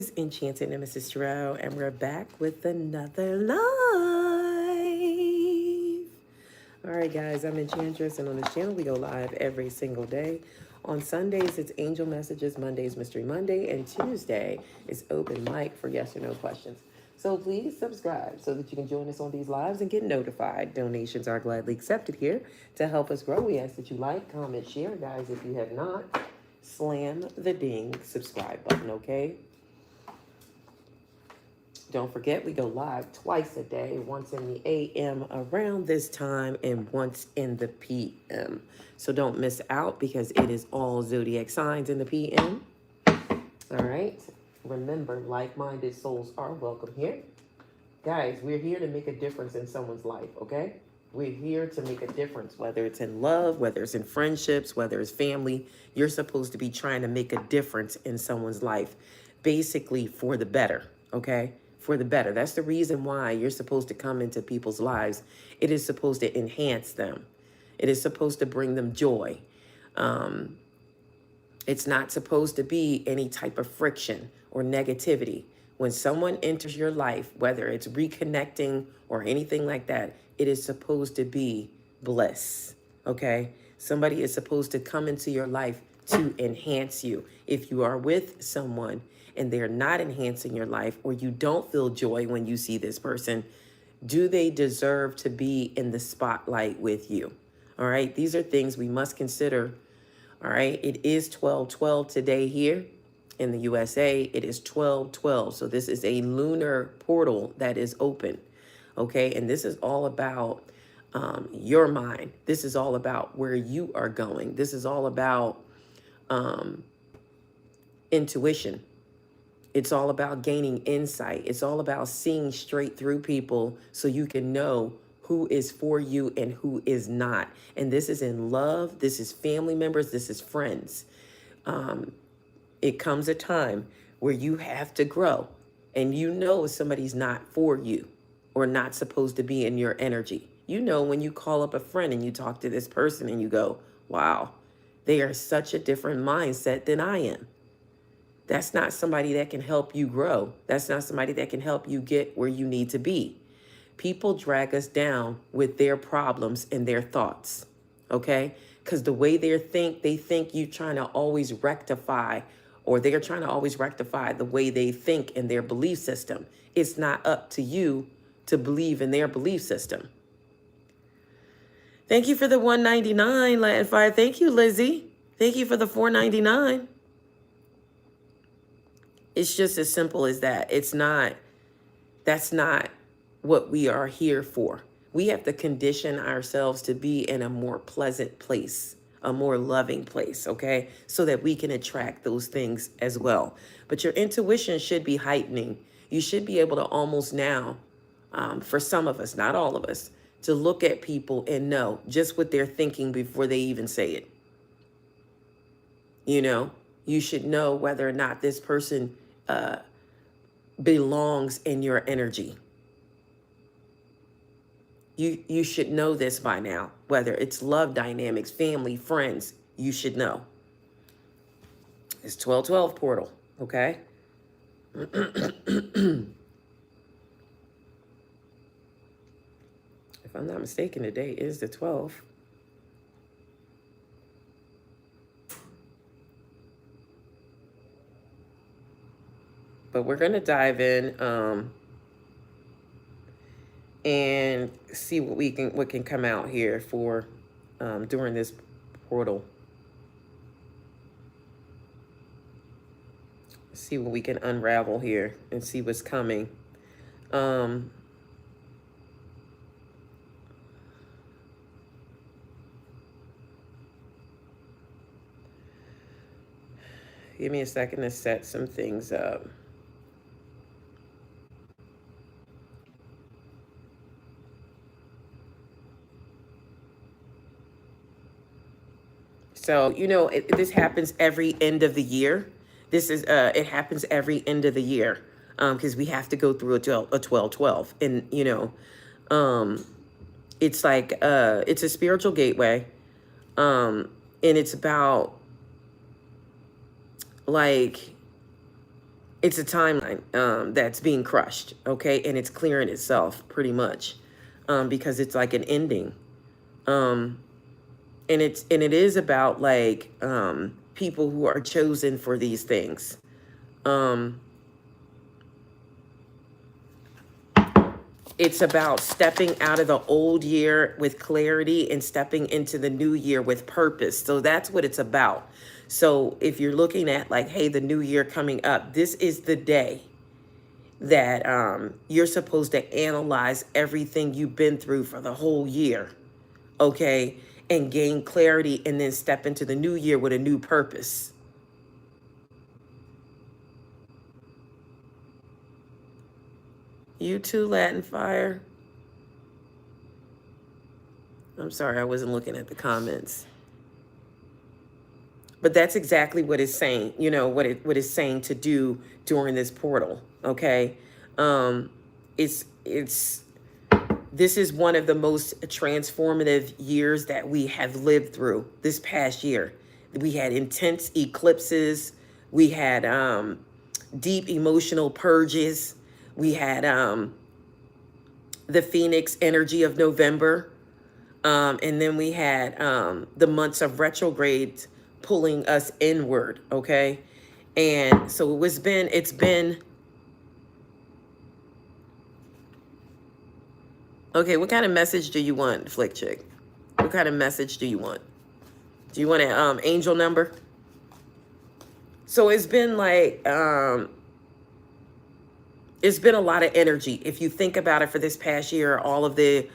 It's Enchanted Nemesis Tarot, and we're back with another live. All right, guys, I'm Enchantress, and on this channel, we go live every single day. On Sundays, it's Angel Messages. Mondays, Mystery Monday, and Tuesday is open mic for yes or no questions. So please subscribe so that you can join us on these lives and get notified. Donations are gladly accepted here to help us grow. We ask that you like, comment, share, guys. If you have not, slam the ding subscribe button, okay? Don't forget, we go live twice a day, once in the AM around this time and once in the PM. So don't miss out because it is all zodiac signs in the PM. All right. Remember, like-minded souls are welcome here. Guys, we're here to make a difference in someone's life, okay? We're here to make a difference, whether it's in love, whether it's in friendships, whether it's family. You're supposed to be trying to make a difference in someone's life, basically for the better, okay? For the better. That's the reason why you're supposed to come into people's lives. It is supposed to enhance them. It is supposed to bring them joy. It's not supposed to be any type of friction or negativity. When someone enters your life, whether it's reconnecting or anything like that, it is supposed to be bliss, okay? Somebody is supposed to come into your life to enhance you. If you are with someone and they're not enhancing your life, or you don't feel joy when you see this person, do they deserve to be in the spotlight with you? All right, these are things we must consider. All right, it is 12/12 today here in the USA. It is 12/12, so this is a lunar portal that is open, okay? And this is all about your mind. This is all about where you are going. This is all about intuition. It's all about gaining insight. It's all about seeing straight through people so you can know who is for you and who is not. And this is in love. This is family members. This is friends. It comes a time where you have to grow and you know if somebody's not for you or not supposed to be in your energy. You know when you call up a friend and you talk to this person and you go, wow, they are such a different mindset than I am. That's not somebody that can help you grow. That's not somebody that can help you get where you need to be. People drag us down with their problems and their thoughts, okay? Because the way they think you trying to always rectify, or they're trying to always rectify the way they think in their belief system. It's not up to you to believe in their belief system. Thank you for the $1.99, Latin Fire. Thank you, Lizzie. Thank you for the $4.99. It's just as simple as that. That's not what we are here for. We have to condition ourselves to be in a more pleasant place, a more loving place, okay? So that we can attract those things as well. But your intuition should be heightening. You should be able to almost now, for some of us, not all of us, to look at people and know just what they're thinking before they even say it. You know, you should know whether or not this person belongs in your energy. You should know this by now, whether it's love dynamics, family, friends, you should know. It's 12/12 portal, okay? If I'm not mistaken, today is the 12th. But we're going to dive in and see what can come out here for during this portal. See what we can unravel here and see what's coming. Give me a second to set some things up. So, you know, this happens every end of the year. It happens every end of the year because we have to go through a 12/12. And, you know, it's like, it's a spiritual gateway. And it's about like it's a timeline that's being crushed, okay? And it's clearing itself pretty much because it's like an ending. And it is about like people who are chosen for these things. It's about stepping out of the old year with clarity and stepping into the new year with purpose. So that's what it's about. So if you're looking at like, hey, the new year coming up, this is the day that you're supposed to analyze everything you've been through for the whole year, okay? And gain clarity and then step into the new year with a new purpose. You too, Latin Fire. I'm sorry, I wasn't looking at the comments. But that's exactly what it's saying, you know, what it's saying to do during this portal, okay? This is one of the most transformative years that we have lived through this past year. We had intense eclipses. We had deep emotional purges. We had the Phoenix energy of November. And then we had the months of retrogrades pulling us inward, okay? And so it's been, okay, what kind of message do you want, Flick Chick? What kind of message do you want? Do you want an angel number? So it's been like, it's been a lot of energy. If you think about it for this past year, all of the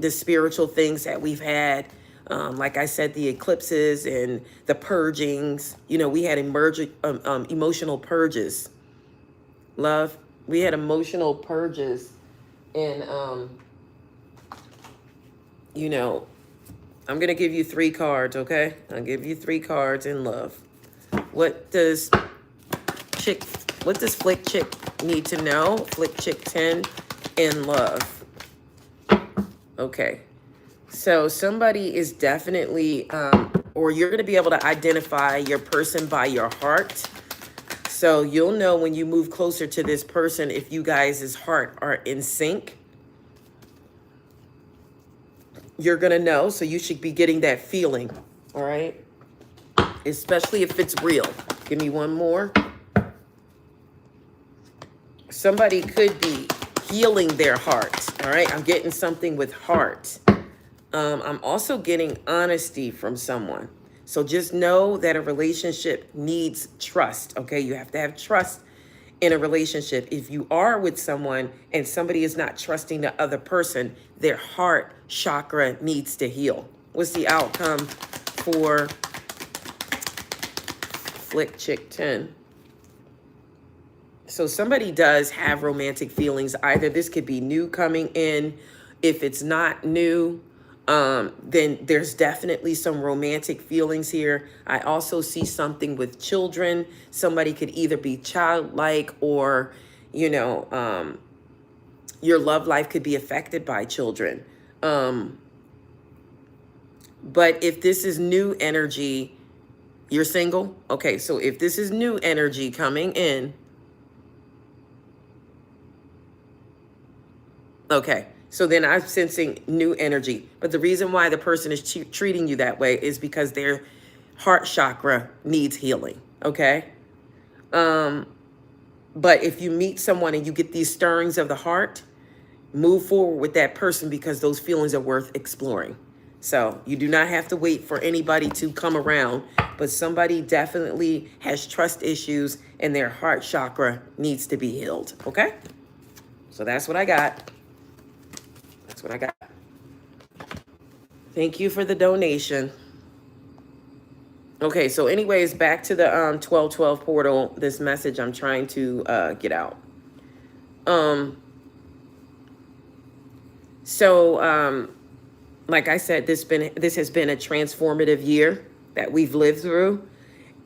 spiritual things that we've had, like I said, the eclipses and the purgings, you know, we had emotional purges. Love, we had emotional purges. And, you know, I'm going to give you 3 cards, okay? I'll give you 3 cards in love. What does Flick Chick need to know? Flick Chick 10 in love. Okay. So somebody is definitely, or you're going to be able to identify your person by your heart. So you'll know when you move closer to this person if you guys' heart are in sync. You're going to know, so you should be getting that feeling, all right? Especially if it's real. Give me one more. Somebody could be healing their heart, all right? I'm getting something with heart. I'm also getting honesty from someone. So just know that a relationship needs trust, okay? You have to have trust in a relationship. If you are with someone and somebody is not trusting the other person, their heart chakra needs to heal. What's the outcome for Flick Chick 10? So somebody does have romantic feelings. Either this could be new coming in. If it's not new, then there's definitely some romantic feelings here. I also see something with children. Somebody could either be childlike or, you know, your love life could be affected by children. But if this is new energy, you're single? Okay, so if this is new energy coming in, okay, so then I'm sensing new energy. But the reason why the person is treating you that way is because their heart chakra needs healing, okay? But if you meet someone and you get these stirrings of the heart, move forward with that person because those feelings are worth exploring. So you do not have to wait for anybody to come around, but somebody definitely has trust issues and their heart chakra needs to be healed, okay? So that's what I got. That's what I got. Thank you for the donation. Okay, so anyways, back to the 1212 portal, this message I'm trying to get out. Like I said, this has been a transformative year that we've lived through.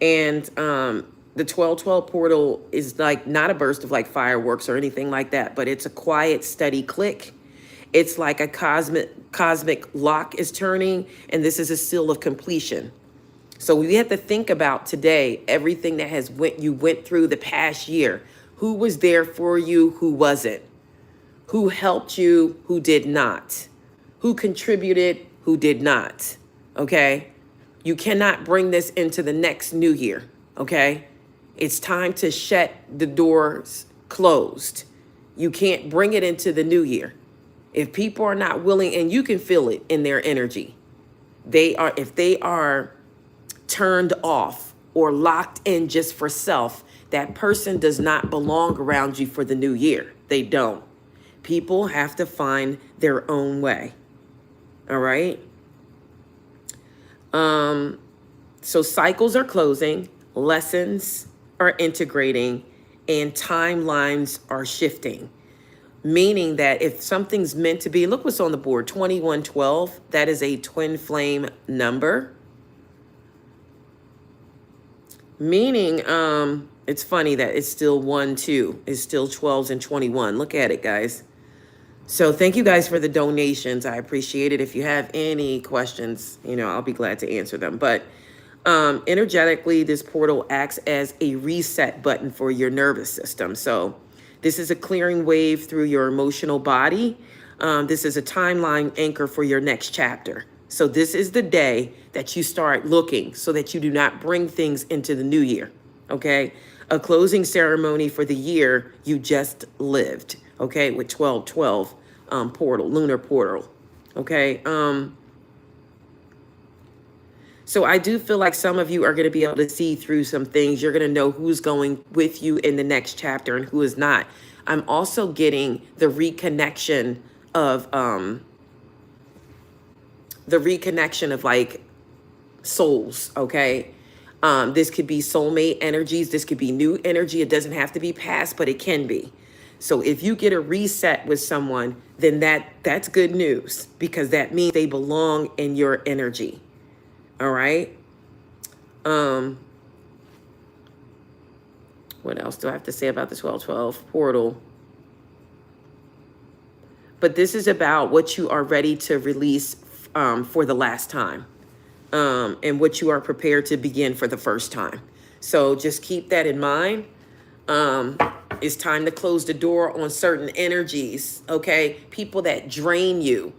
And the 1212 portal is like not a burst of like fireworks or anything like that, but it's a quiet, steady click. It's like a cosmic lock is turning, and this is a seal of completion. So we have to think about today, everything that you went through the past year. Who was there for you? Who wasn't? Who helped you? Who did not? Who contributed? Who did not? Okay? You cannot bring this into the next new year. Okay? It's time to shut the doors closed. You can't bring it into the new year. If people are not willing, and you can feel it in their energy, if they are turned off or locked in just for self, that person does not belong around you for the new year. They don't. People have to find their own way. All right. So cycles are closing, lessons are integrating, and timelines are shifting. Meaning that if something's meant to be, look what's on the board, 2112, that is a twin flame number. Meaning, it's funny that it's still 1, 2. It's still 12s and 21. Look at it, guys. So thank you guys for the donations. I appreciate it. If you have any questions, I'll be glad to answer them. But energetically, this portal acts as a reset button for your nervous system. So this is a clearing wave through your emotional body. This is a timeline anchor for your next chapter. So this is the day that you start looking so that you do not bring things into the new year. Okay. A closing ceremony for the year you just lived. Okay. With 1212 portal, lunar portal. Okay. So I do feel like some of you are going to be able to see through some things. You're going to know who's going with you in the next chapter and who is not. I'm also getting the reconnection of like souls. Okay. This could be soulmate energies. This could be new energy. It doesn't have to be past, but it can be. So if you get a reset with someone, then that's good news, because that means they belong in your energy. All right. What else do I have to say about the 1212 portal? But this is about what you are ready to release for the last time, and what you are prepared to begin for the first time. So just keep that in mind. It's time to close the door on certain energies. Okay. People that drain you,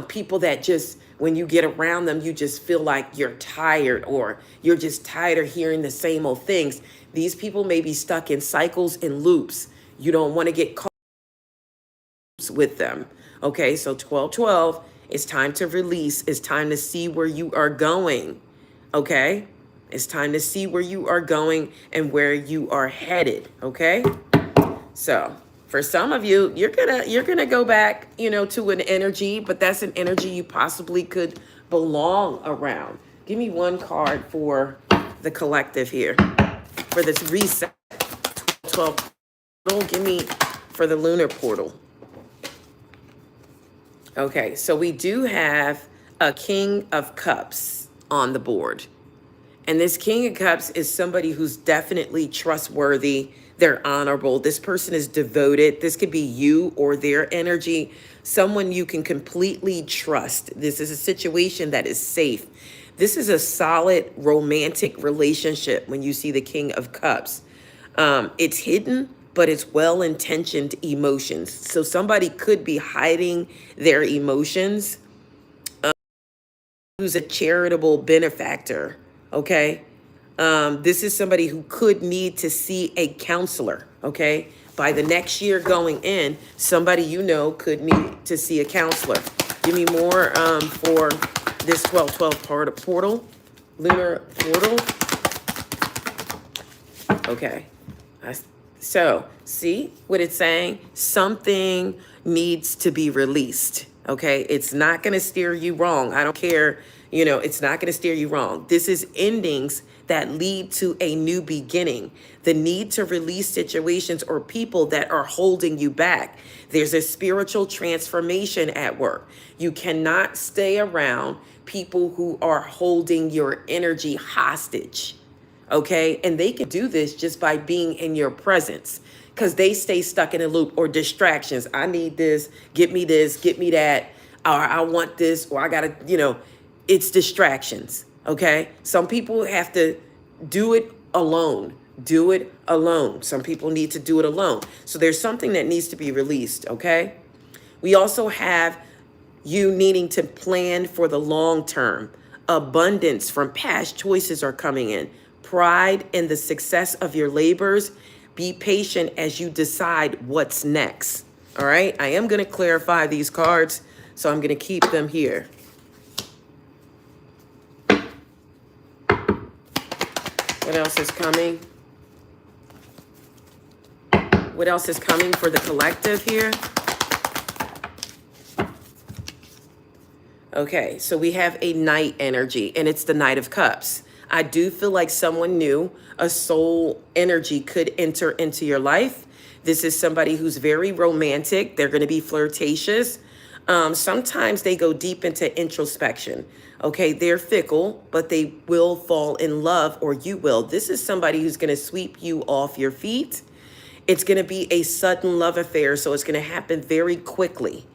people that just, when you get around them, you just feel like you're tired, or you're just tired of hearing the same old things. These people may be stuck in cycles and loops. You don't want to get caught with them. Okay, so 1212, it's time to release. It's time to see where you are going. Okay, it's time to see where you are going and where you are headed. Okay, so for some of you, you're gonna go back, to an energy, but that's an energy you possibly could belong around. Give me one card for the collective here, for this reset. 12. Give me for the lunar portal. Okay, so we do have a King of Cups on the board. And this King of Cups is somebody who's definitely trustworthy. They're honorable. This person is devoted. This could be you or their energy. Someone you can completely trust. This is a situation that is safe. This is a solid romantic relationship when you see the King of Cups. It's hidden, but it's well-intentioned emotions. So somebody could be hiding their emotions. Who's a charitable benefactor, okay? This is somebody who could need to see a counselor, okay? By the next year going in, somebody could need to see a counselor. Give me more for this 1212 portal, lunar portal. Okay. So, see what it's saying? Something needs to be released, okay? It's not going to steer you wrong. I don't care, it's not going to steer you wrong. This is endings that lead to a new beginning. The need to release situations or people that are holding you back. There's a spiritual transformation at work. You cannot stay around people who are holding your energy hostage. Okay. And they can do this just by being in your presence, because they stay stuck in a loop or distractions. I need this, get me that, or I want this, or I gotta, it's distractions. Okay? Some people have to do it alone. Do it alone. Some people need to do it alone. So there's something that needs to be released, okay? We also have you needing to plan for the long term. Abundance from past choices are coming in. Pride in the success of your labors. Be patient as you decide what's next. All right? I am going to clarify these cards, so I'm going to keep them here. What else is coming? What else is coming for the collective here? Okay, so we have a Knight energy, and it's the Knight of Cups. I do feel like someone new, a soul energy could enter into your life. This is somebody who's very romantic. They're going to be flirtatious. Sometimes they go deep into introspection. Okay, they're fickle, but they will fall in love, or you will. This is somebody who's going to sweep you off your feet. It's going to be a sudden love affair, so it's going to happen very quickly.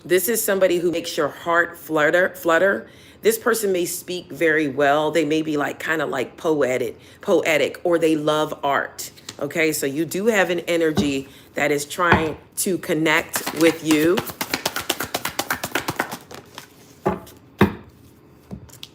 This is somebody who makes your heart flutter. This person may speak very well. They may be like kind of like poetic, or they love art. Okay, so you do have an energy that is trying to connect with you.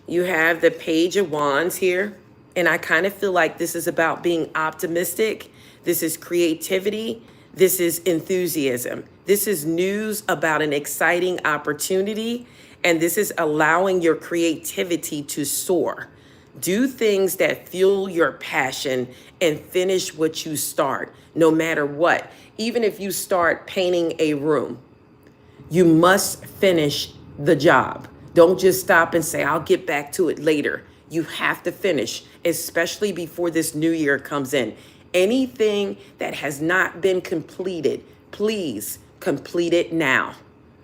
You have the Page of Wands here. And I kind of feel like this is about being optimistic. This is creativity. This is enthusiasm. This is news about an exciting opportunity. And this is allowing your creativity to soar. Do things that fuel your passion and finish what you start, no matter what. Even if you start painting a room, you must finish the job. Don't just stop and say, I'll get back to it later. You have to finish, especially before this new year comes in. Anything that has not been completed, please complete it now,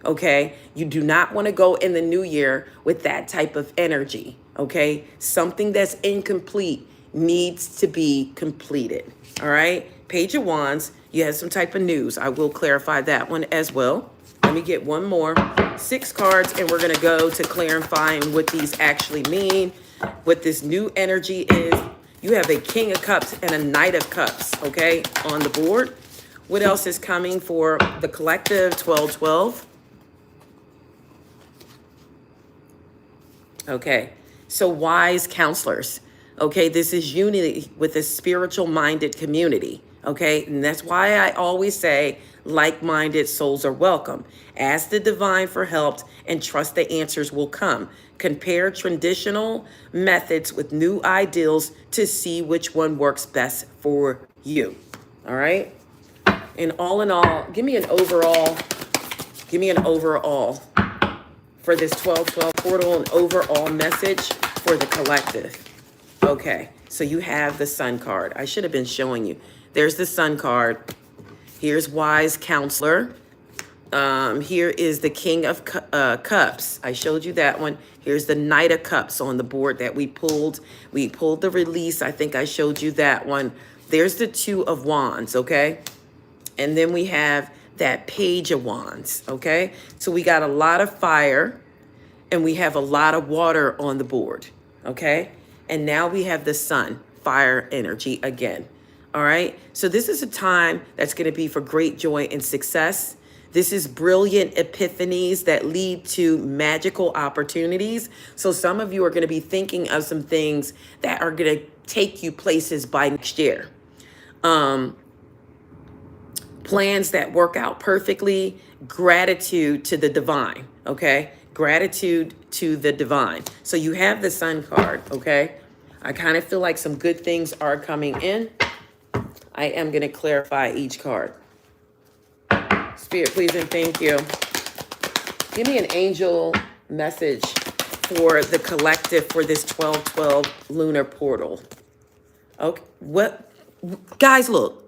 okay? You do not want to go in the new year with that type of energy, okay? Something that's incomplete needs to be completed, all right? Page of Wands, you have some type of news. I will clarify that one as well. Let me get one more. 6 cards, and we're going to go to clarifying what these actually mean. What this new energy is. You have a King of Cups and a Knight of Cups, okay, on the board. What else is coming for the collective? 1212. Okay, so wise counselors. Okay, this is unity with a spiritual minded community. Okay, and that's why I always say like-minded souls are welcome. Ask the divine for help and trust the answers will come. Compare traditional methods with new ideals to see which one works best for you. All right. And all in all, give me an overall for this 1212 portal, an overall message for the collective. Okay, so you have the Sun card. I should have been showing you. There's the Sun card. Here's Wise Counselor. Here is the King of Cups. I showed you that one. Here's the Knight of Cups on the board that we pulled. We pulled the release. I think I showed you that one. There's the Two of Wands, okay? And then we have that Page of Wands, okay? So we got a lot of fire and we have a lot of water on the board, okay? And now we have the Sun, fire energy again. All right, so this is a time that's going to be for great joy and success. This is brilliant epiphanies that lead to magical opportunities. So some of you are going to be thinking of some things that are going to take you places by next year. Plans that work out perfectly. Gratitude to the divine, okay? Gratitude to the divine. So you have the Sun card, okay? I kind of feel like some good things are coming in. I am going to clarify each card. Spirit, please and thank you. Give me an angel message for the collective for this 1212 lunar portal. Okay, what? Guys, look.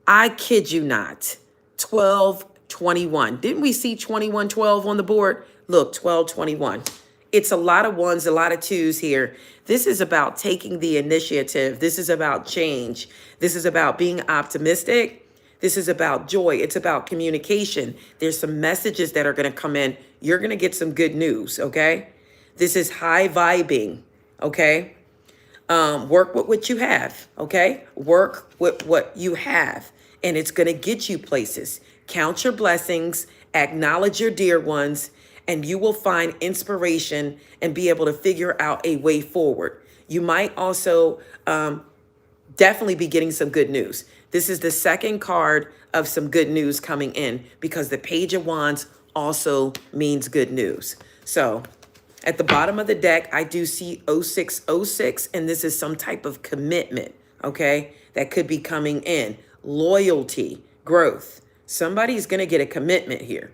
I kid you not. 1221. Didn't we see 2112 on the board? Look, 1221. It's a lot of ones, a lot of twos here. This is about taking the initiative. This is about change. This is about being optimistic. This is about joy. It's about communication. There's some messages that are going to come in. You're going to get some good news, okay? This is high vibing, okay? Work with what you have, okay? Work with what you have, and it's going to get you places. Count your blessings, acknowledge your dear ones, and you will find inspiration and be able to figure out a way forward. You might also definitely be getting some good news. This is the second card of some good news coming in because the Page of Wands also means good news. So at the bottom of the deck, I do see 0606, and this is some type of commitment, okay, that could be coming in. Loyalty, growth. Somebody's going to get a commitment here.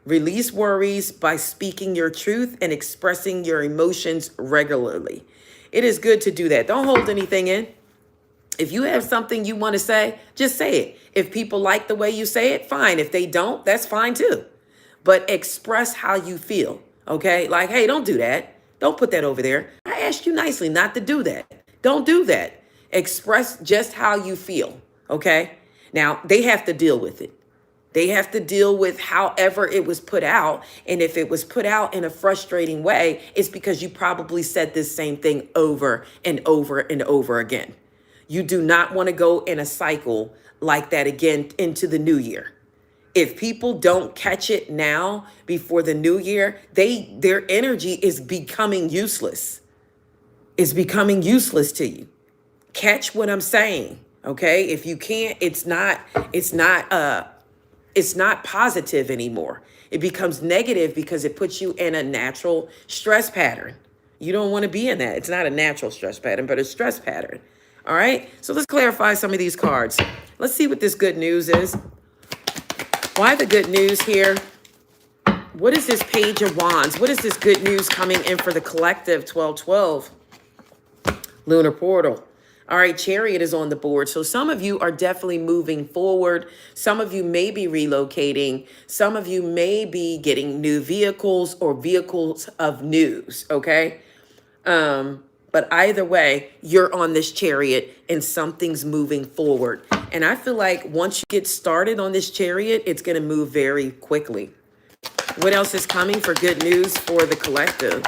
Release worries by speaking your truth and expressing your emotions regularly. It is good to do that. Don't hold anything in. If you have something you want to say, just say it. If people like the way you say it, fine. If they don't, that's fine too. But express how you feel, okay? Like, hey, don't do that. Don't put that over there. I asked you nicely not to do that. Don't do that. Express just how you feel, okay? Now, they have to deal with it. They have to deal with however it was put out. And if it was put out in a frustrating way, it's because you probably said this same thing over and over and over again. You do not want to go in a cycle like that again into the new year. If people don't catch it now before the new year, their energy is becoming useless. It's becoming useless to you. Catch what I'm saying, okay? If you can't, it's not positive anymore. It becomes negative because it puts you in a natural stress pattern. You don't want to be in that. It's not a natural stress pattern, but a stress pattern. All right, so let's clarify some of these cards. Let's see what this good news is. Why the good news here? What is this Page of Wands? What is this good news coming in for the collective 1212? Lunar portal. All right, Chariot is on the board. So some of you are definitely moving forward. Some of you may be relocating. Some of you may be getting new vehicles or vehicles of news, okay? But either way, you're on this Chariot and something's moving forward. And I feel like once you get started on this Chariot, it's going to move very quickly. What else is coming for good news for the collective?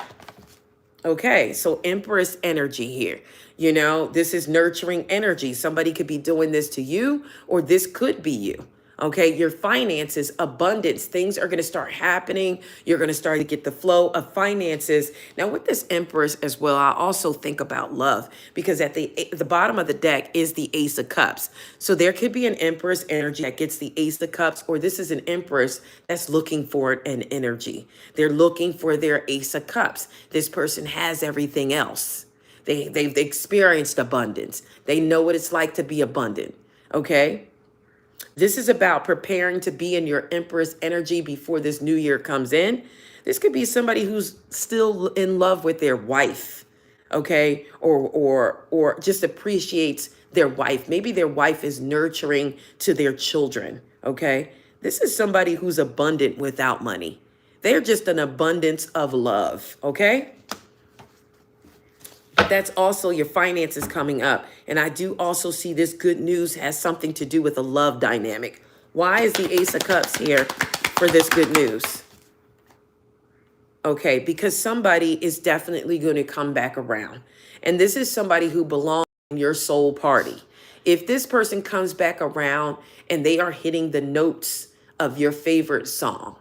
Okay, so Empress energy here. You know, this is nurturing energy. Somebody could be doing this to you, or this could be you. Okay, your finances, abundance, things are going to start happening. You're going to start to get the flow of finances. Now, with this Empress as well, I also think about love because at the bottom of the deck is the Ace of Cups. So there could be an Empress energy that gets the Ace of Cups, or this is an Empress that's looking for an energy. They're looking for their Ace of Cups. This person has everything else. They've experienced abundance. They know what it's like to be abundant. Okay. This is about preparing to be in your Empress energy before this new year comes in. This could be somebody who's still in love with their wife, okay? Or just appreciates their wife. Maybe their wife is nurturing to their children, okay? This is somebody who's abundant without money. They're just an abundance of love, okay? But that's also your finances coming up. And I do also see this good news has something to do with a love dynamic. Why is the Ace of Cups here for this good news? Okay, because somebody is definitely going to come back around. And this is somebody who belongs in your soul party. If this person comes back around and they are hitting the notes of your favorite song,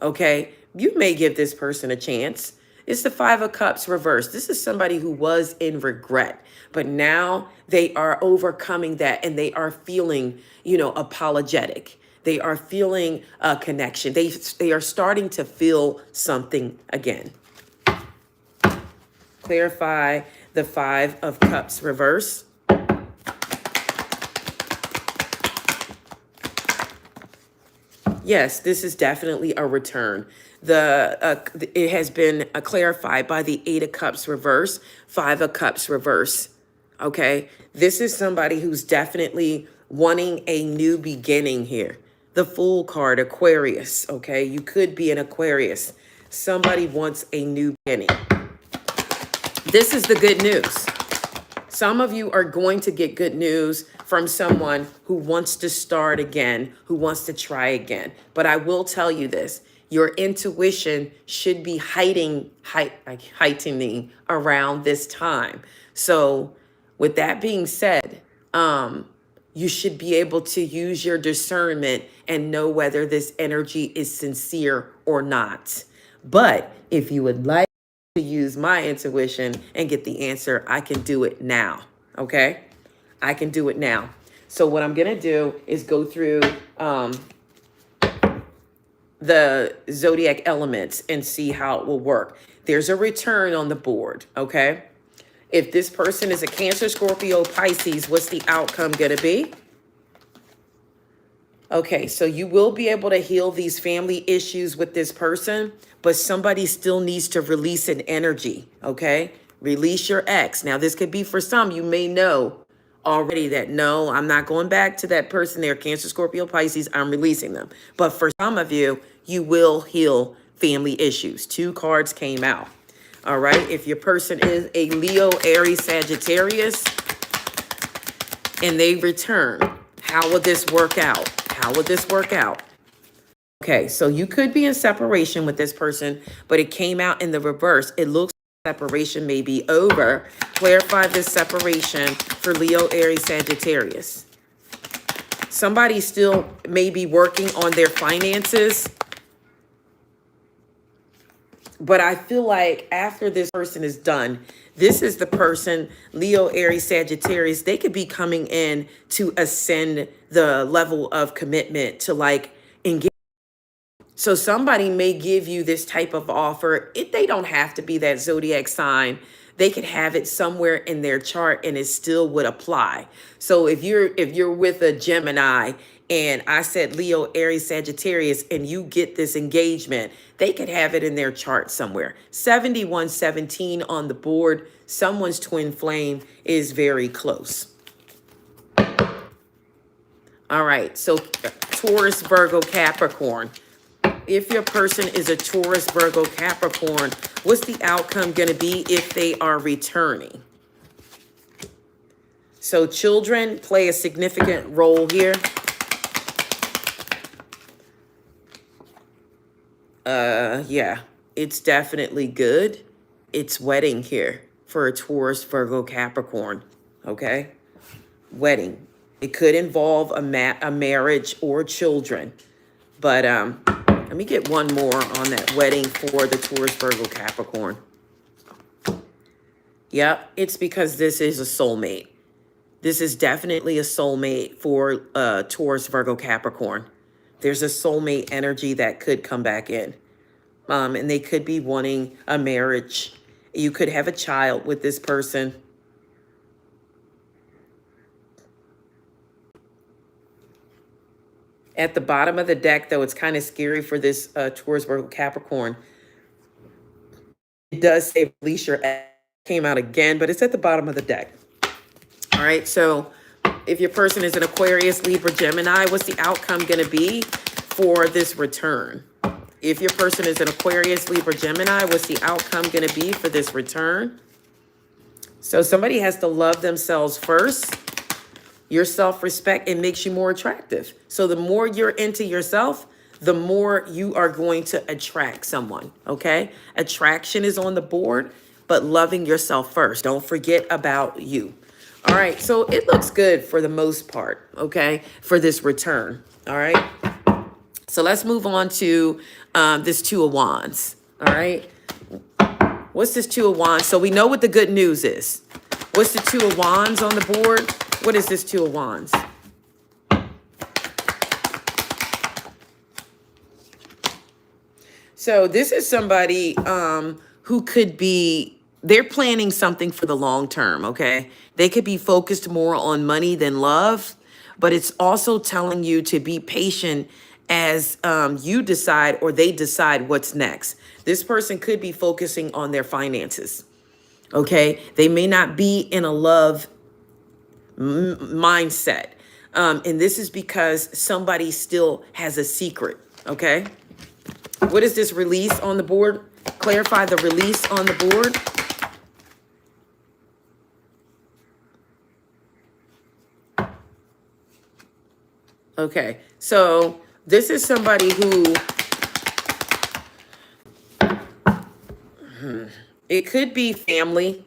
okay, you may give this person a chance. It's the Five of Cups reversed. This is somebody who was in regret, but now they are overcoming that and they are feeling, you know, apologetic. They are feeling a connection. They are starting to feel something again. Clarify the Five of Cups reverse. Yes, this is definitely a return. It has been clarified by the Eight of Cups reverse, Five of Cups reverse. Okay, this is somebody who's definitely wanting a new beginning here. The Fool card, Aquarius. Okay, you could be an Aquarius. Somebody wants a new beginning. This is the good news. Some of you are going to get good news from someone who wants to start again, who wants to try again. But I will tell you this, your intuition should be heightening around this time. So with that being said, you should be able to use your discernment and know whether this energy is sincere or not. But if you would like to use my intuition and get the answer, I can do it now. Okay? I can do it now. So what I'm going to do is go through the zodiac elements and see how it will work. There's a return on the board. Okay? If this person is a Cancer, Scorpio, Pisces, what's the outcome going to be? Okay, so you will be able to heal these family issues with this person, but somebody still needs to release an energy, okay? Release your ex. Now, this could be for some, you may know already that, no, I'm not going back to that person there, Cancer, Scorpio, Pisces, I'm releasing them. But for some of you, you will heal family issues. 2 cards came out, all right? If your person is a Leo, Aries, Sagittarius, and they return, how will this work out? How would this work out? Okay, so you could be in separation with this person, but it came out in the reverse. It looks like separation may be over. Clarify this separation for Leo, Aries, Sagittarius. Somebody still may be working on their finances, but I feel like after this person is done, this is the person, Leo, Aries, Sagittarius, they could be coming in to ascend the level of commitment to like engage. So somebody may give you this type of offer. They don't have to be that zodiac sign. They could have it somewhere in their chart and it still would apply. So if you're with a Gemini and I said Leo, Aries, Sagittarius, and you get this engagement, they could have it in their chart somewhere. 7117 on the board. Someone's twin flame is very close. All right, so Taurus, Virgo, Capricorn. If your person is a Taurus, Virgo, Capricorn, what's the outcome going to be if they are returning? So children play a significant role here. Yeah, it's definitely good. It's wedding here for a Taurus, Virgo, Capricorn. Okay, wedding. It could involve a marriage or children, but let me get one more on that wedding for the Taurus, Virgo, Capricorn. Yep, it's because this is a soulmate. This is definitely a soulmate for Taurus, Virgo, Capricorn. There's a soulmate energy that could come back in. And they could be wanting a marriage. You could have a child with this person. At the bottom of the deck, though, it's kind of scary for this Taurus, Virgo, Capricorn. It does say release your ex. Came out again, but it's at the bottom of the deck. All right, so if your person is an Aquarius, Libra, Gemini, what's the outcome going to be for this return? If your person is an Aquarius, Libra, Gemini, what's the outcome going to be for this return? So somebody has to love themselves first. Your self-respect, it makes you more attractive. So the more you're into yourself, the more you are going to attract someone, okay? Attraction is on the board, but loving yourself first. Don't forget about you. All right, so it looks good for the most part, okay, for this return, all right? So let's move on to this Two of Wands, all right? What's this Two of Wands? So we know what the good news is. What's the Two of Wands on the board? What is this Two of Wands? So this is somebody who could be, they're planning something for the long term, okay? They could be focused more on money than love, but it's also telling you to be patient as you decide or they decide what's next. This person could be focusing on their finances, okay? They may not be in a love mindset. And this is because somebody still has a secret, okay? What is this release on the board? Clarify the release on the board. Okay, so this is somebody who, it could be family.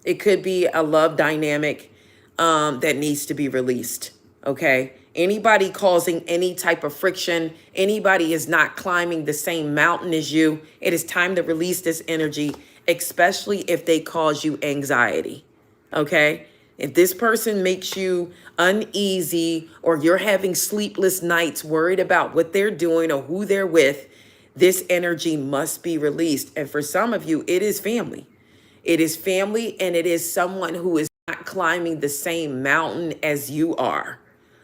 It could be a love dynamic that needs to be released. Okay. Anybody causing any type of friction, anybody is not climbing the same mountain as you. It is time to release this energy, especially if they cause you anxiety. Okay. If this person makes you uneasy or you're having sleepless nights worried about what they're doing or who they're with, this energy must be released. And for some of you, it is family. It is family, and it is someone who is not climbing the same mountain as you are.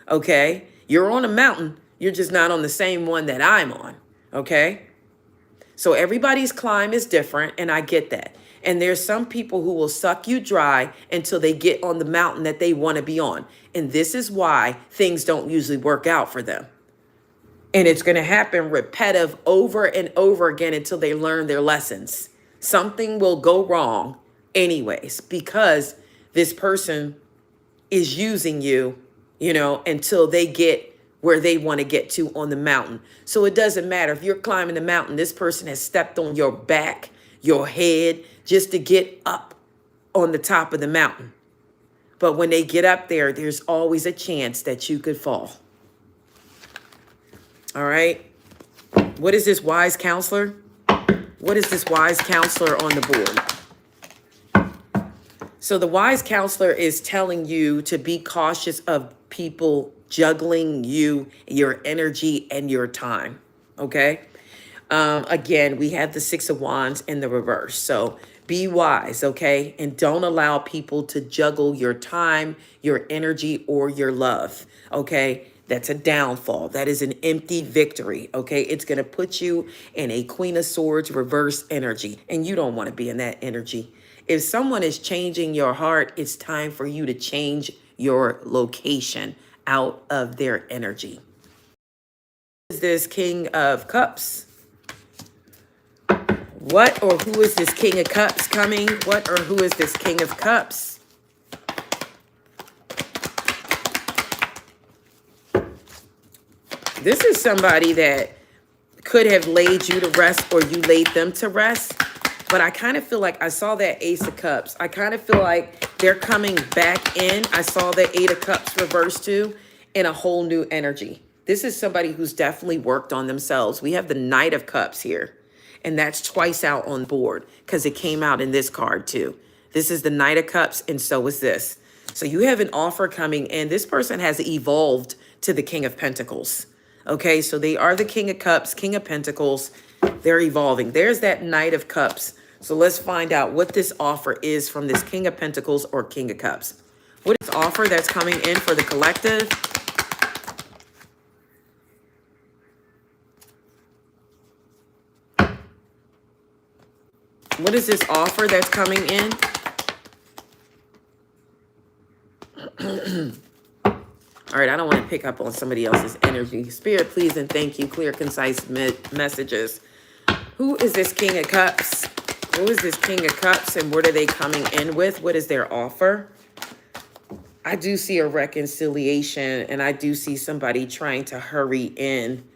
Okay? You're on a mountain. You're just not on the same one that I'm on. Okay? So everybody's climb is different, and I get that. And there's some people who will suck you dry until they get on the mountain that they want to be on. And this is why things don't usually work out for them. And it's going to happen repetitive over and over again until they learn their lessons. Something will go wrong anyways, because this person is using you, until they get where they want to get to on the mountain. So it doesn't matter if you're climbing the mountain, this person has stepped on your back, your head, just to get up on the top of the mountain. But when they get up there, there's always a chance that you could fall. All right. What is this wise counselor? What is this wise counselor on the board? So the wise counselor is telling you to be cautious of people juggling you, your energy, and your time. Okay. Again, we have the Six of Wands in the reverse. So be wise. Okay. And don't allow people to juggle your time, your energy, or your love. Okay. That's a downfall. That is an empty victory. Okay. It's going to put you in a Queen of Swords reverse energy. And you don't want to be in that energy. If someone is changing your heart, it's time for you to change your location out of their energy. Is this King of Cups? What or who is this King of Cups coming? What or who is this King of Cups? This is somebody that could have laid you to rest or you laid them to rest. But I kind of feel like I saw that Ace of Cups. I kind of feel like they're coming back in. I saw the Eight of Cups reversed too, in a whole new energy. This is somebody who's definitely worked on themselves. We have the Knight of Cups here. And that's twice out on board because it came out in this card too. This is the Knight of Cups, and so is this. So you have an offer coming in. This person has evolved to the King of Pentacles. Okay, so they are the King of Cups, King of Pentacles. They're evolving. There's that Knight of Cups. So let's find out what this offer is from this King of Pentacles or King of Cups. What is offer that's coming in for the collective? What is this offer that's coming in? All right, I don't want to pick up on somebody else's energy. Spirit, please and thank you. Clear, concise messages. Who is this King of Cups? Who is this King of Cups and what are they coming in with? What is their offer? I do see a reconciliation and I do see somebody trying to hurry in.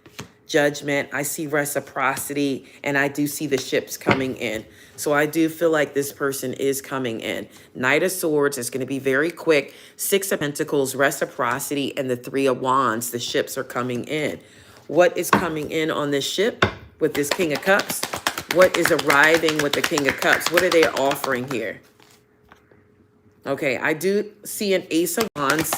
Judgment, I see reciprocity, and I do see the ships coming in. So I do feel like this person is coming in. Knight of Swords is going to be very quick. Six of Pentacles, reciprocity, and the Three of Wands. The ships are coming in. What is coming in on this ship with this King of Cups? What is arriving with the King of Cups? What are they offering here? Okay, I do see an Ace of Wands.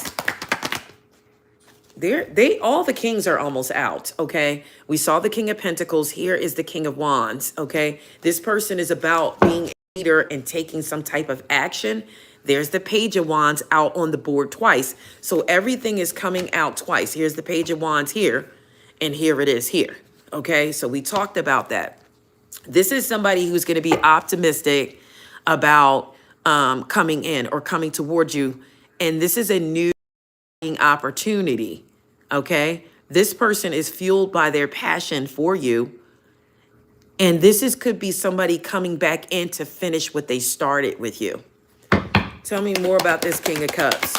All the kings are almost out, okay? We saw the King of Pentacles. Here is the King of Wands, okay? This person is about being a leader and taking some type of action. There's the Page of Wands out on the board twice. So everything is coming out twice. Here's the Page of Wands here, and here it is here, okay? So we talked about that. This is somebody who's going to be optimistic about coming in or coming towards you, and this is a new opportunity. Okay, this person is fueled by their passion for you, and this could be somebody coming back in to finish what they started with you. Tell me more about this King of Cups.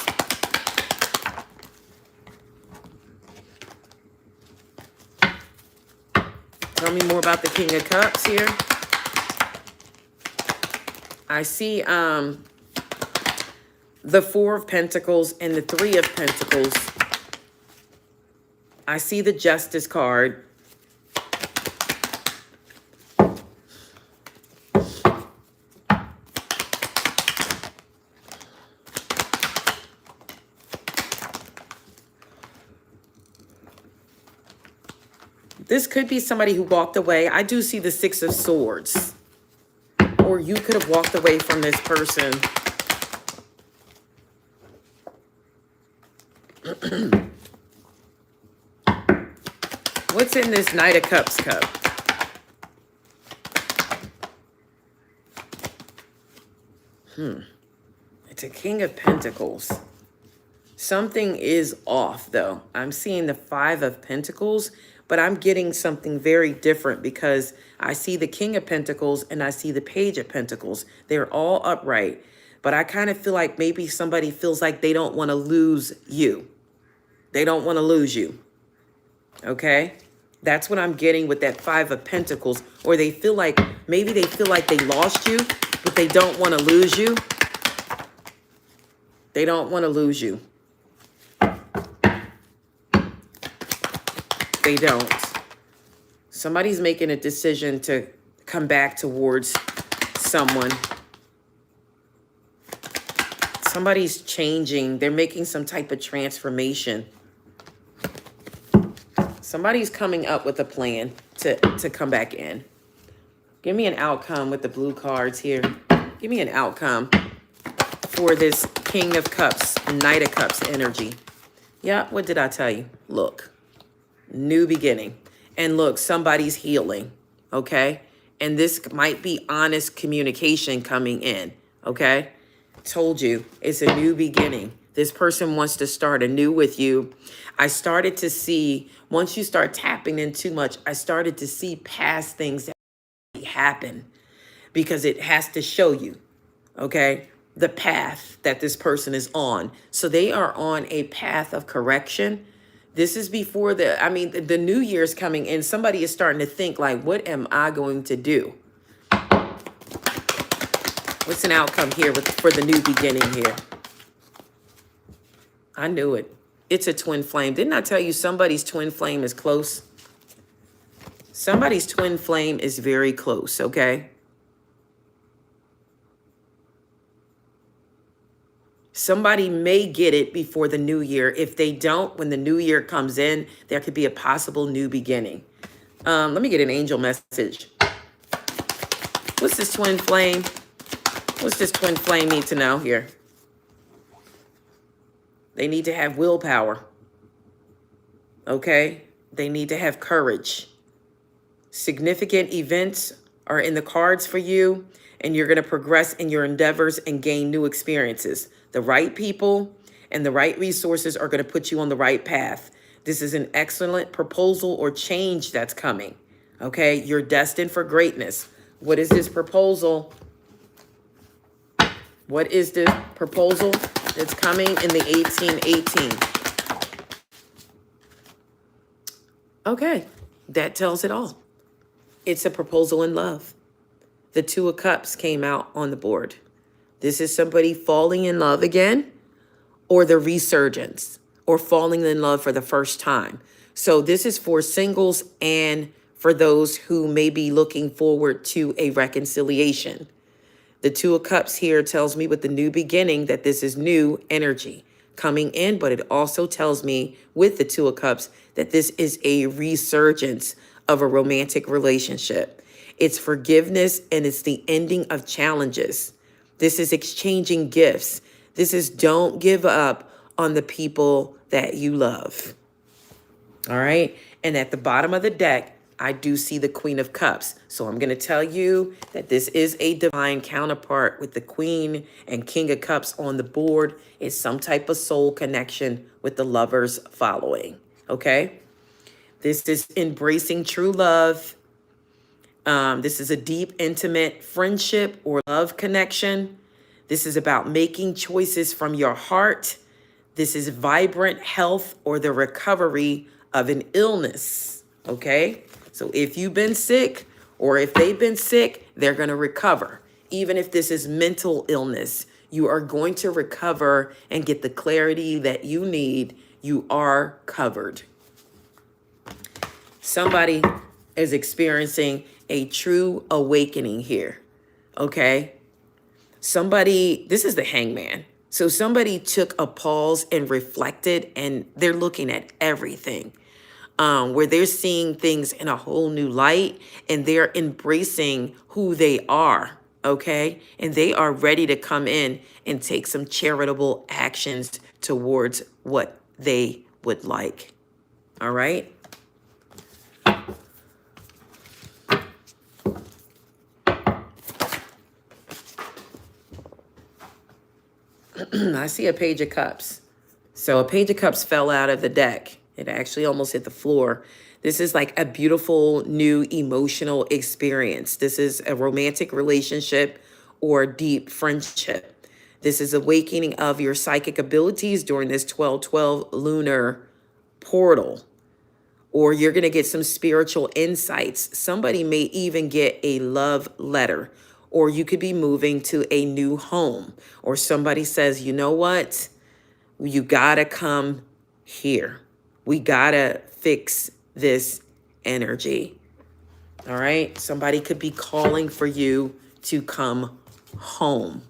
Tell me more about the King of Cups here. I see the Four of Pentacles and the Three of Pentacles. I see the Justice card. This could be somebody who walked away. I do see the Six of Swords. Or you could have walked away from this person. What's in this Knight of Cups cup? It's a King of Pentacles. Something is off, though. I'm seeing the Five of Pentacles, but I'm getting something very different because I see the King of Pentacles and I see the Page of Pentacles. They're all upright, but I kind of feel like maybe somebody feels like they don't want to lose you. They don't want to lose you. Okay? That's what I'm getting with that Five of Pentacles. Or they feel like, maybe they feel like they lost you, but they don't want to lose you. They don't want to lose you. They don't. Somebody's making a decision to come back towards someone. Somebody's changing. They're making some type of transformation. Somebody's coming up with a plan to come back in. Give me an outcome with the blue cards here. Give me an outcome for this King of Cups, Knight of Cups energy. Yeah, what did I tell you? Look, new beginning. And look, somebody's healing, okay? And this might be honest communication coming in, okay? Told you, it's a new beginning. This person wants to start anew with you. I started to see, once you start tapping in too much, I started to see past things that happen because it has to show you, okay, the path that this person is on. So they are on a path of correction. This is before the new year's coming in. Somebody is starting to think like, what am I going to do? What's an outcome here for the new beginning here? I knew it. It's a twin flame. Didn't I tell you somebody's twin flame is close? Somebody's twin flame is very close, okay? Somebody may get it before the new year. If they don't, when the new year comes in, there could be a possible new beginning. Let me get an angel message. What's this twin flame? What's this twin flame need to know here? They need to have willpower. Okay? They need to have courage. Significant events are in the cards for you, and you're going to progress in your endeavors and gain new experiences. The right people and the right resources are going to put you on the right path. This is an excellent proposal or change that's coming. Okay? You're destined for greatness. What is this proposal? What is this proposal that's coming in the 1818? Okay, that tells it all. It's a proposal in love. The Two of Cups came out on the board. This is somebody falling in love again, or the resurgence, or falling in love for the first time. So this is for singles and for those who may be looking forward to a reconciliation. The Two of Cups here tells me with the new beginning that this is new energy coming in, but it also tells me with the Two of Cups that this is a resurgence of a romantic relationship. It's forgiveness and it's the ending of challenges. This is exchanging gifts. This is don't give up on the people that you love. All right. And at the bottom of the deck, I do see the Queen of Cups. So I'm going to tell you that this is a divine counterpart with the Queen and King of Cups on the board. It's some type of soul connection with the lovers following. Okay. This is embracing true love. This is a deep, intimate friendship or love connection. This is about making choices from your heart. This is vibrant health or the recovery of an illness. Okay. So if you've been sick or if they've been sick, they're going to recover. Even if this is mental illness, you are going to recover and get the clarity that you need. You are covered. Somebody is experiencing a true awakening here. Okay? Somebody, this is the Hangman. So somebody took a pause and reflected, and they're looking at everything, where they're seeing things in a whole new light, and they're embracing who they are, okay? And they are ready to come in and take some charitable actions towards what they would like, all right? I see a Page of Cups. So a Page of Cups fell out of the deck. It actually almost hit the floor. This is like a beautiful new emotional experience. This is a romantic relationship or deep friendship. This is awakening of your psychic abilities during this 12/12 lunar portal. Or you're going to get some spiritual insights. Somebody may even get a love letter, or you could be moving to a new home, or somebody says, you know what? You got to come here. We got to fix this energy. All right. Somebody could be calling for you to come home.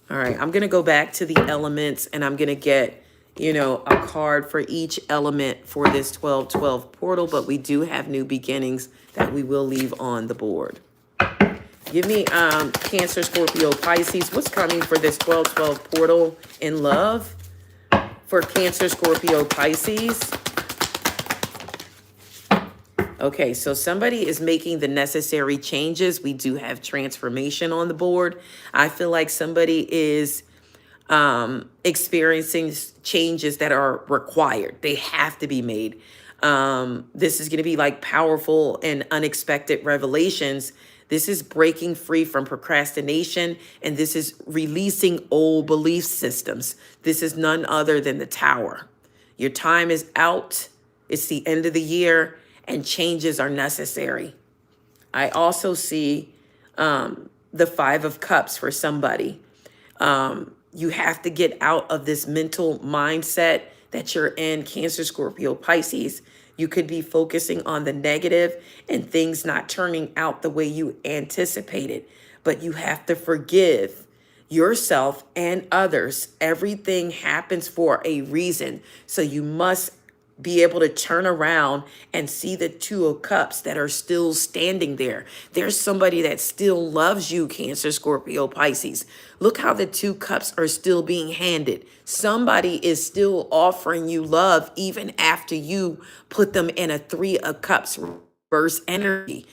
All right. I'm going to go back to the elements, and I'm going to get, you know, a card for each element for this 12/12 portal, but we do have new beginnings that we will leave on the board. Give me Cancer, Scorpio, Pisces. What's coming for this 12/12 portal in love for Cancer, Scorpio, Pisces? Okay, so somebody is making the necessary changes. We do have transformation on the board. I feel like somebody is experiencing changes that are required. They have to be made. This is going to be like powerful and unexpected revelations. This is breaking free from procrastination, and this is releasing old belief systems. This is none other than the Tower. Your time is out. It's the end of the year, and changes are necessary. I also see the Five of Cups for somebody. You have to get out of this mental mindset that you're in, Cancer, Scorpio, Pisces. You could be focusing on the negative and things not turning out the way you anticipated. But you have to forgive yourself and others. Everything happens for a reason. So you must be able to turn around and see the Two of Cups that are still standing there. There's somebody that still loves you, Cancer, Scorpio, Pisces. Look how the Two Cups are still being handed. Somebody is still offering you love even after you put them in a Three of Cups reverse energy.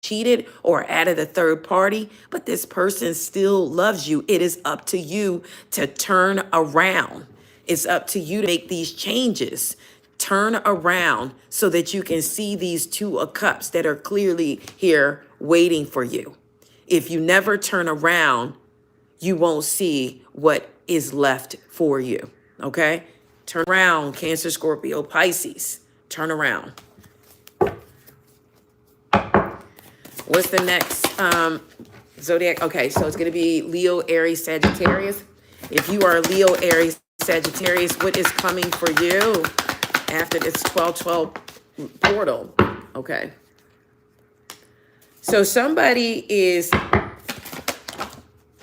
Cheated or added a third party, but this person still loves you. It is up to you to turn around. It's up to you to make these changes. Turn around so that you can see these Two of Cups that are clearly here waiting for you. If you never turn around, you won't see what is left for you. Okay? Turn around, Cancer, Scorpio, Pisces. Turn around. What's the next zodiac? Okay, so it's going to be Leo, Aries, Sagittarius. If you are Leo, Aries, Sagittarius, what is coming for you after this 12/12 portal? Okay. So somebody is,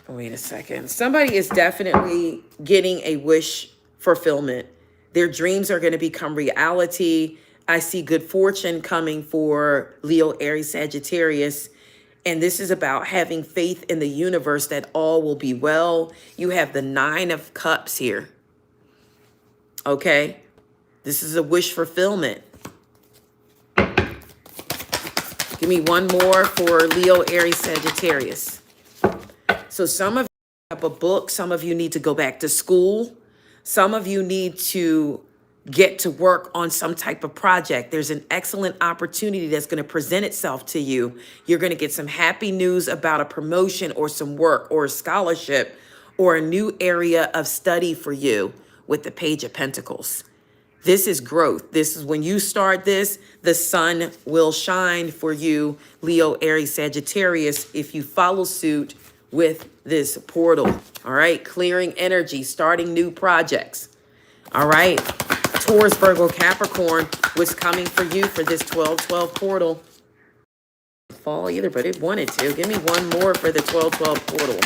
wait a second. Somebody is definitely getting a wish fulfillment. Their dreams are going to become reality. I see good fortune coming for Leo, Aries, Sagittarius. And this is about having faith in the universe that all will be well. You have the Nine of Cups here. Okay. This is a wish fulfillment. Give me one more for Leo, Aries, Sagittarius. So some of you have a book. Some of you need to go back to school. Some of you need to get to work on some type of project. There's an excellent opportunity that's going to present itself to you. You're going to get some happy news about a promotion or some work or a scholarship or a new area of study for you with the Page of Pentacles. This is growth. This is when you start this, the sun will shine for you, Leo, Aries, Sagittarius, if you follow suit with this portal. All right. Clearing energy, starting new projects. All right. Taurus, Virgo, Capricorn, what's coming for you for this 12-12 portal? Fall either, but it wanted to. Give me one more for the 12-12 portal.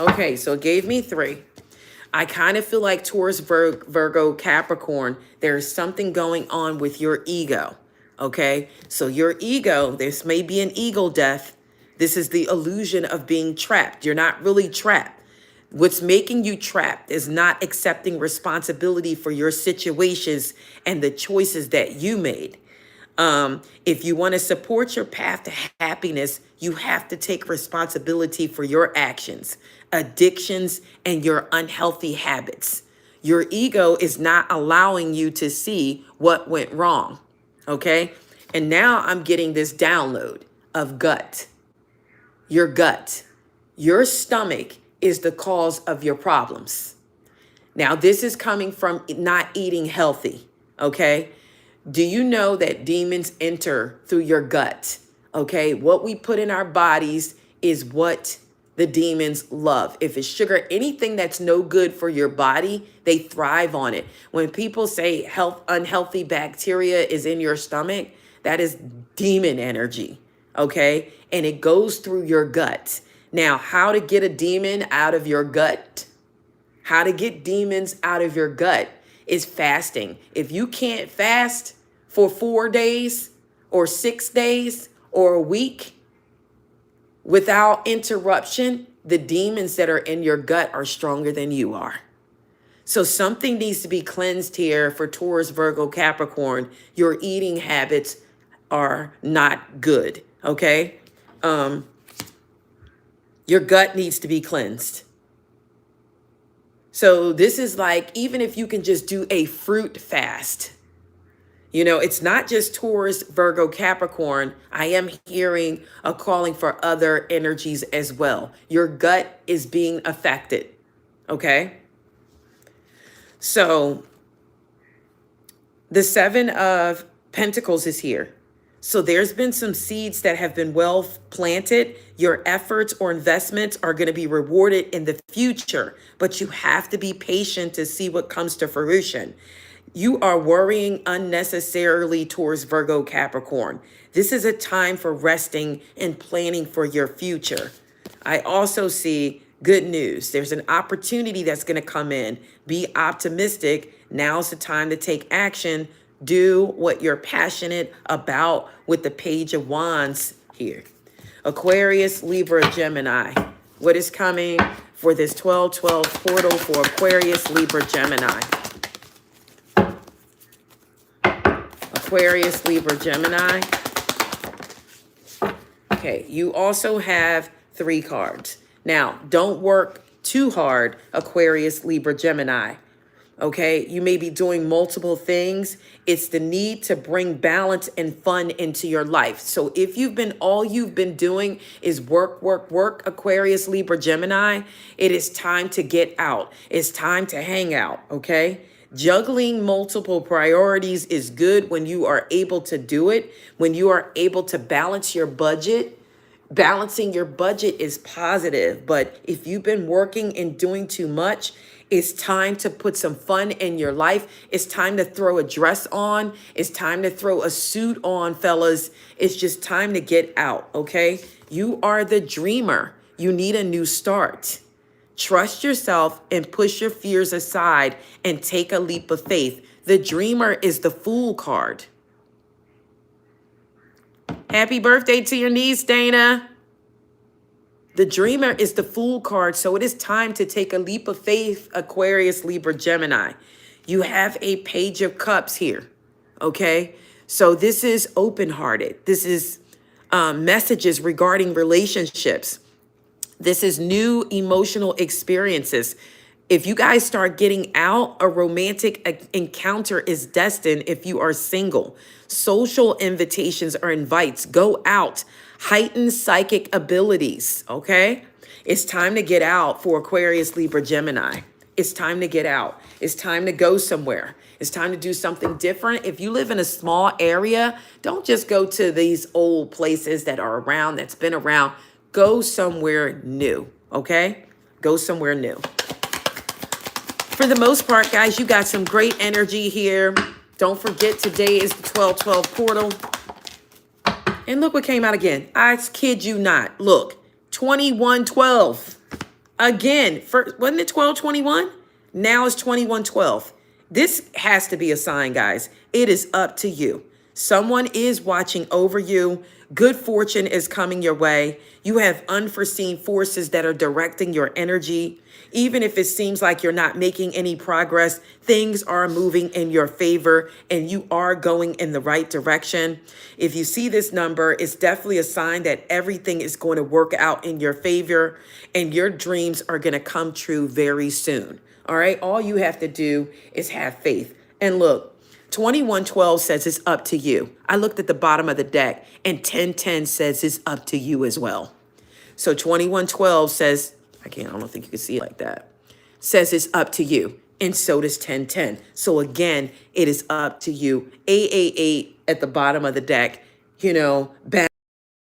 Okay, so it gave me 3. I kind of feel like Taurus, Virgo, Capricorn, there's something going on with your ego, okay? So your ego, this may be an ego death. This is the illusion of being trapped. You're not really trapped. What's making you trapped is not accepting responsibility for your situations and the choices that you made. If you want to support your path to happiness, you have to take responsibility for your actions, addictions, and your unhealthy habits. Your ego is not allowing you to see what went wrong. Okay. And now I'm getting this download of gut. Your gut, your stomach is the cause of your problems. Now, this is coming from not eating healthy. Okay. Do you know that demons enter through your gut? Okay, what we put in our bodies is what the demons love. If it's sugar, anything that's no good for your body, they thrive on it. When people say unhealthy bacteria is in your stomach, that is demon energy, okay? And it goes through your gut. Now, how to get a demon out of your gut? How to get demons out of your gut is fasting. If you can't fast for 4 days or 6 days or a week without interruption, the demons that are in your gut are stronger than you are. So something needs to be cleansed here for Taurus, Virgo, Capricorn. Your eating habits are not good, okay? Your gut needs to be cleansed. So this is like, even if you can just do a fruit fast, you know, it's not just Taurus, Virgo, Capricorn. I am hearing a calling for other energies as well. Your gut is being affected. Okay. So the 7 of Pentacles is here. So there's been some seeds that have been well planted. Your efforts or investments are going to be rewarded in the future, but you have to be patient to see what comes to fruition. You are worrying unnecessarily towards Virgo, Capricorn. This is a time for resting and planning for your future. I also see good news. There's an opportunity that's going to come in. Be optimistic. Now's the time to take action. Do what you're passionate about with the Page of Wands here. Aquarius, Libra, Gemini. What is coming for this 12-12 portal for Aquarius, Libra, Gemini? Aquarius, Libra, Gemini. Okay, you also have 3 cards. Now, don't work too hard, Aquarius, Libra, Gemini. Okay, you may be doing multiple things. It's the need to bring balance and fun into your life. So if all you've been doing is work, Aquarius, Libra, Gemini, it is time to get out. It's time to hang out, okay? Juggling multiple priorities is good when you are able to do it, when you are able to balance your budget. Balancing your budget is positive, but if you've been working and doing too much, it's time to put some fun in your life. It's time to throw a dress on. It's time to throw a suit on, fellas. It's just time to get out, okay? You are the dreamer. You need a new start. Trust yourself and push your fears aside and take a leap of faith. The dreamer is the Fool card. Happy birthday to your niece, Dana. The dreamer is the Fool card, so it is time to take a leap of faith, Aquarius, Libra, Gemini. You have a Page of Cups here, okay? So this is open-hearted. This is messages regarding relationships. This is new emotional experiences. If you guys start getting out, a romantic encounter is destined if you are single. Social invitations or invites. Go out. Heightened psychic abilities, okay? It's time to get out for Aquarius, Libra, Gemini. It's time to get out. It's time to go somewhere. It's time to do something different. If you live in a small area, don't just go to these old places that are around, that's been around. Go somewhere new, okay? Go somewhere new. For the most part, guys, you got some great energy here. Don't forget, today is the 12/12 portal. And look what came out again. I kid you not. Look, 21/12. Again, first, wasn't it 12/21? Now it's 21/12. This has to be a sign, guys. It is up to you. Someone is watching over you. Good fortune is coming your way. You have unforeseen forces that are directing your energy. Even if it seems like you're not making any progress, things are moving in your favor and you are going in the right direction. If you see this number, it's definitely a sign that everything is going to work out in your favor and your dreams are going to come true very soon. All right. All you have to do is have faith. And look, 21/12 says it's up to you. I looked at the bottom of the deck and 10/10 says it's up to you as well. So 21/12 says, I don't think you can see it like that, says it's up to you. And so does 10/10. So again, it is up to you. 888 at the bottom of the deck, bad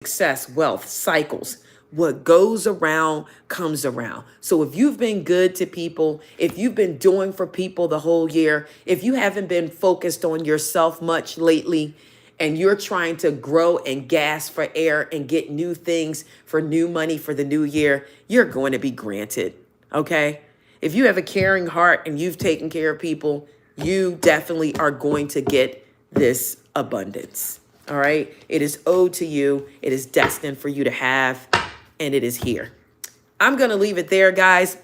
success, wealth, cycles. What goes around comes around. So if you've been good to people, if you've been doing for people the whole year, if you haven't been focused on yourself much lately, and you're trying to grow and gasp for air and get new things for new money for the new year, you're going to be granted, okay? If you have a caring heart and you've taken care of people, you definitely are going to get this abundance, all right? It is owed to you. It is destined for you to have, and it is here. I'm going to leave it there, guys.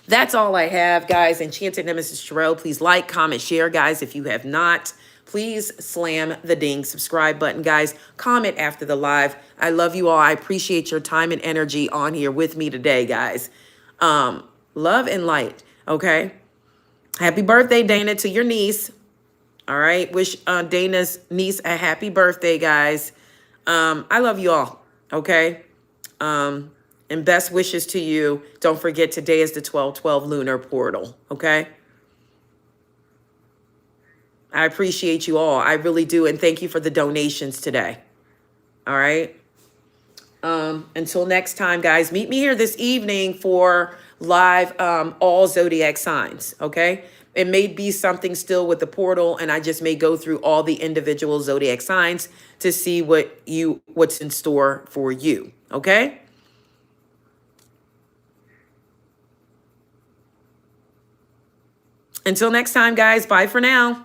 That's all I have, guys. Enchanted Nemesis Sherelle, please like, comment, share, guys, if you have not. Please slam the ding subscribe button, guys. Comment after the live. I love you all. I appreciate your time and energy on here with me today, guys. Love and light, okay? Happy birthday, Dana, to your niece. All right? Wish Dana's niece a happy birthday, guys. I love you all, okay? And best wishes to you. Don't forget, today is the 12/12 lunar portal, okay? I appreciate you all. I really do. And thank you for the donations today. All right. Until next time, guys, meet me here this evening for live all zodiac signs. Okay. It may be something still with the portal, and I just may go through all the individual zodiac signs to see what's in store for you. Okay. Until next time, guys. Bye for now.